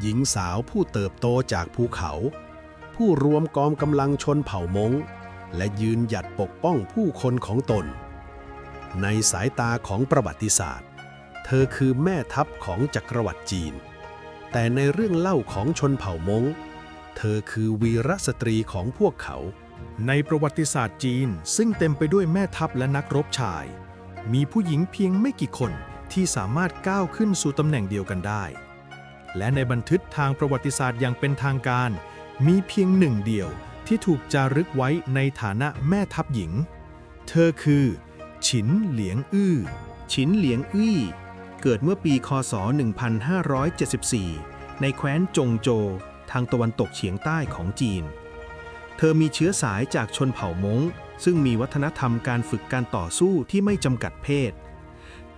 หญิงสาวผู้เติบโตจากภูเขา ผู้รวมกองกำลังชนเผ่ามงและยืนหยัดปกป้องผู้คนของตนในสายตาของประวัติศาสตร์เธอคือแม่ทัพของจักรวรรดิจีนแต่ในเรื่องเล่าของชนเผ่ามงเธอคือวีรสตรีของพวกเขาในประวัติศาสตร์จีนซึ่งเต็มไปด้วยแม่ทัพและนักรบชายมีผู้หญิงเพียงไม่กี่คนที่สามารถก้าวขึ้นสู่ตำแหน่งเดียวกันได้และในบันทึกทางประวัติศาสตร์อย่างเป็นทางการมีเพียงหนึ่งเดียวที่ถูกจารึกไว้ในฐานะแม่ทัพหญิงเธอคือฉินเหลียงอื้อฉินเหลียงอี้เกิดเมื่อปีคศ 1574 ในแคว้นจงโจวทางตะวันตกเฉียงใต้ของจีนเธอมีเชื้อสายจากชนเผ่ามงซึ่งมีวัฒนธรรมการฝึกการต่อสู้ที่ไม่จำกัดเพศ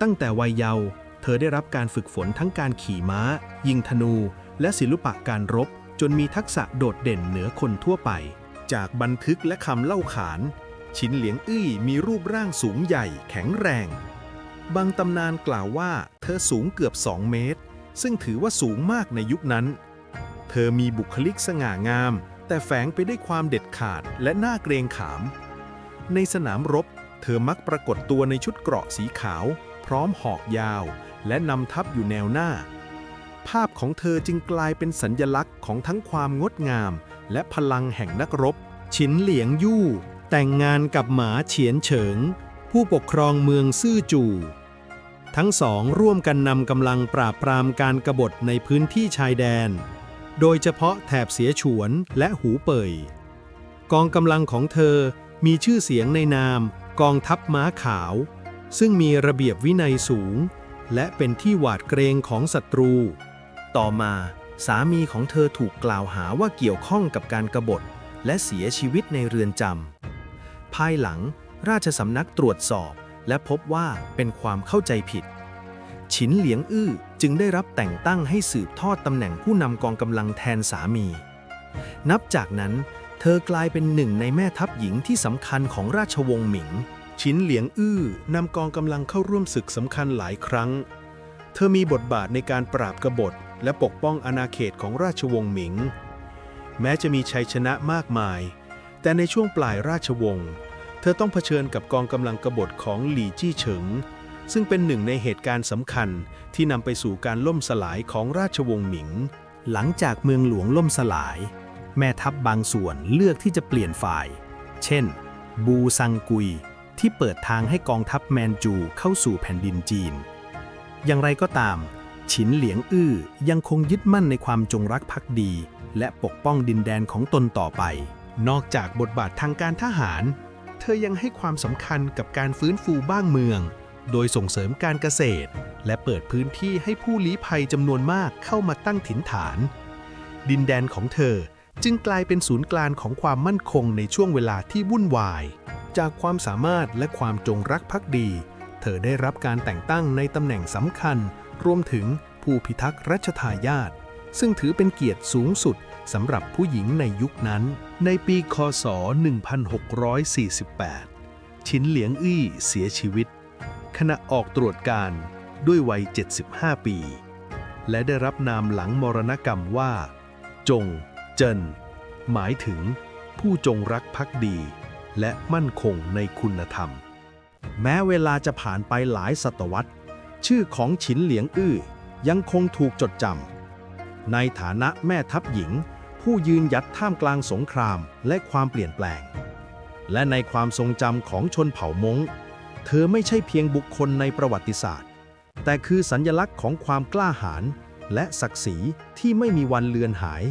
ตั้งแต่วัยเยาว์เธอได้รับการฝึกฝนทั้งการขี่ม้ายิงธนูและศิลปะการรบจนมีทักษะโดดเด่นเหนือคนทั่วไปจากบันทึกและคำเล่าขานฉินเหลียงอี้มีรูปร่างสูงใหญ่แข็งแรงบางตำนานกล่าวว่าเธอสูงเกือบ2 เมตรซึ่งถือว่าสูงมากในยุคนั้นเธอมีบุคลิกสง่างามแต่แฝงไปด้วยความเด็ดขาดและน่าเกรงขามในสนามรบเธอมักปรากฏตัวในชุดเกราะสีขาวพร้อมหอกยาวและนำทัพอยู่แนวหน้าภาพของเธอจึงกลายเป็นสัญลักษณ์ของทั้งความงดงามและพลังแห่งนักรบฉินเหลียงยู่แต่งงานกับหมาเฉียนเฉิงผู้ปกครองเมืองซื่อจู่ทั้งสองร่วมกันนำกำลังปราบปรามการกบฏในพื้นที่ชายแดนโดยเฉพาะแถบเสียฉวนและหูเป่ยกองกำลังของเธอมีชื่อเสียงในนามกองทัพม้าขาวซึ่งมีระเบียบวินัยสูงและเป็นที่หวาดเกรงของศัตรูต่อมาสามีของเธอถูกกล่าวหาว่าเกี่ยวข้องกับการกบฏและเสียชีวิตในเรือนจำภายหลังราชสำนักตรวจสอบและพบว่าเป็นความเข้าใจผิดฉินเหลียงอื้อจึงได้รับแต่งตั้งให้สืบทอดตำแหน่งผู้นำกองกำลังแทนสามีนับจากนั้นเธอกลายเป็นหนึ่งในแม่ทัพหญิงที่สำคัญของราชวงศ์หมิงฉินเหลียงอื้อนำกองกำลังเข้าร่วมศึกสำคัญหลายครั้งเธอมีบทบาทในการปราบกบฏและปกป้องอาณาเขตของราชวงศ์หมิงแม้จะมีชัยชนะมากมายแต่ในช่วงปลายราชวงศ์เธอต้องเผชิญกับกองกำลังกบฏของหลี่จี้เฉิงซึ่งเป็นหนึ่งในเหตุการณ์สำคัญที่นำไปสู่การล่มสลายของราชวงศ์หมิงหลังจากเมืองหลวงล่มสลายแม่ทัพบางส่วนเลือกที่จะเปลี่ยนฝ่ายเช่นบูซังกุยที่เปิดทางให้กองทัพแมนจูเข้าสู่แผ่นดินจีนอย่างไรก็ตามฉินเหลียงอื้อยังคงยึดมั่นในความจงรักภักดีและปกป้องดินแดนของตนต่อไปนอกจากบทบาททางการทหารเธอยังให้ความสำคัญกับการฟื้นฟูบ้านเมืองโดยส่งเสริมการเกษตรและเปิดพื้นที่ให้ผู้ลี้ภัยจำนวนมากเข้ามาตั้งถิ่นฐานดินแดนของเธอจึงกลายเป็นศูนย์กลางของความมั่นคงในช่วงเวลาที่วุ่นวายจากความสามารถและความจงรักภักดีเธอได้รับการแต่งตั้งในตำแหน่งสำคัญรวมถึงผู้พิทักษ์รัชทายาทซึ่งถือเป็นเกียรติสูงสุดสำหรับผู้หญิงในยุคนั้นในปีคศ 1648 ฉินเหลียงอี้เสียชีวิตขณะออกตรวจการด้วยวัย 75 ปี และได้รับนามหลังมรณกรรมว่าจงเจินหมายถึงผู้จงรักภักดีและมั่นคงในคุณธรรมแม้เวลาจะผ่านไปหลายศตวรรษชื่อของฉินเหลียงอื้อยังคงถูกจดจำในฐานะแม่ทัพหญิงผู้ยืนหยัดท่ามกลางสงครามและความเปลี่ยนแปลงและในความทรงจำของชนเผ่ามงเธอไม่ใช่เพียงบุคคลในประวัติศาสตร์แต่คือสัญลักษณ์ของความกล้าหาญและศักดิ์ศรีที่ไม่มีวันเลือนหาย